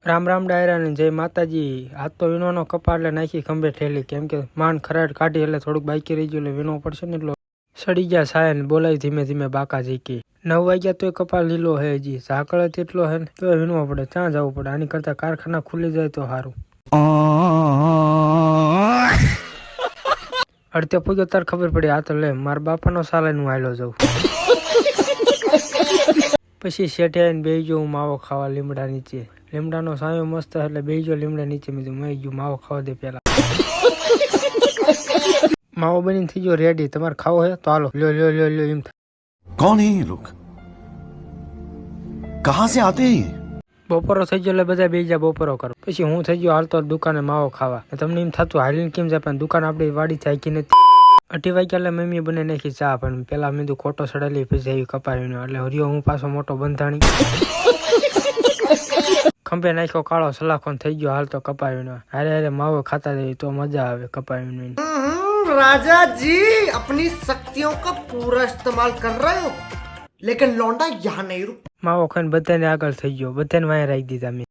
રામ રામ ડાયરા ને જય માતાજી। આજ તો વીણવાનો કપા એટલે નાખી ખંભે ઠેલી, કેમ કે માંડ ખરાડ કાઢી એટલે થોડુંક બાકી રહી ગયું એટલે વીણવો પડશે ને, એટલો સડી ગયા સાયા ને બોલાવી ધીમે ધીમે બાકા જીકી 9 વાગ્યા તો કપા લીલો હે, હજી ઝાકળ તેટલો હે ને તો વીણવો પડે, ત્યાં જવું પડે, આની કરતા કારખાના ખુલી જાય તો સારું। અડતે પૂજો તાર ખબર પડી, આ તો લે મારા બાપાનો સાલે હું હાલો જાઉં। પછી શેઠે આવીને બેહી ગયો હું માવો ખાવા લીમડા નીચે। લીમડાનો સાયો મસ્ત એટલે બેહી ગયો લીમડા નીચે, મેં ગયું માવો ખાવા દે પેલા। માવો બનીને થઈ ગયો રેડી, તમારે ખાવો હે તો હાલો લ્યો લ્યો લ્યો લ્યો એમ થાય। कौन है ये लोग, कहाँ से आते हैं ये? બપોરો થઈ ગયો એટલે બધા બેહી જા બપોરો કરો। પછી હું થઈ ગયો હાલતો દુકાને માવો ખાવા। તમને એમ થતું હાલીને કેમ જાય, પણ દુકાન આપણી વાડી થાકી નથી। 8 વાગ્યા એટલે મમ્મી બને નાખી ચા, પણ પેલા મેં ખોટો સડેલી પછી આવી કપાવીનો એટલે હરિયો હું પાછો મોટો બંધાણી ખંભે નાખ્યો કાળો સલાખો થઈ ગયો હાલ તો કપાવીનો। હારે હારે માવો ખાતા જઈએ તો મજા આવે કપાવીનો। राजा जी अपनी शक्तियों का पूरा इस्तेमाल कर रहे हो, लेकिन लौंडा यहाँ नहीं रुक। માવો ખાઈને બધાને આગળ થઈ ગયો, બધાને વાય રાખી દીધા મેં।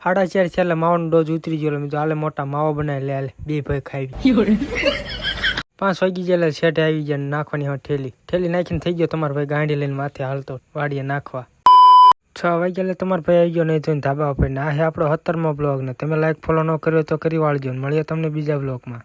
4:30 એટલે માવાનો ડોઝ ઉતરી ગયો, મેં તો હાલે મોટા માવો બનાવી લે, હાલે બે ભાઈ ખાઈ। 5 વાગી ગયા એટલે શેઠે આવી ગયા નાખવાની હવે ઠેલી નાખીને થઈ ગયો તમારો ભાઈ ગાંડી લઈને માથે હાલતો વાડીએ નાખવા। 6 વાગ્યા એટલે તમારો ભાઈ આવી ગયો નહીં તો ધાબા ઉપર। આ હે આપણો 17મો બ્લોગ ને તમે લાઈક ફોલો ન કર્યો તો કરી વાળજો, મળીએ તમને બીજા બ્લોગમાં।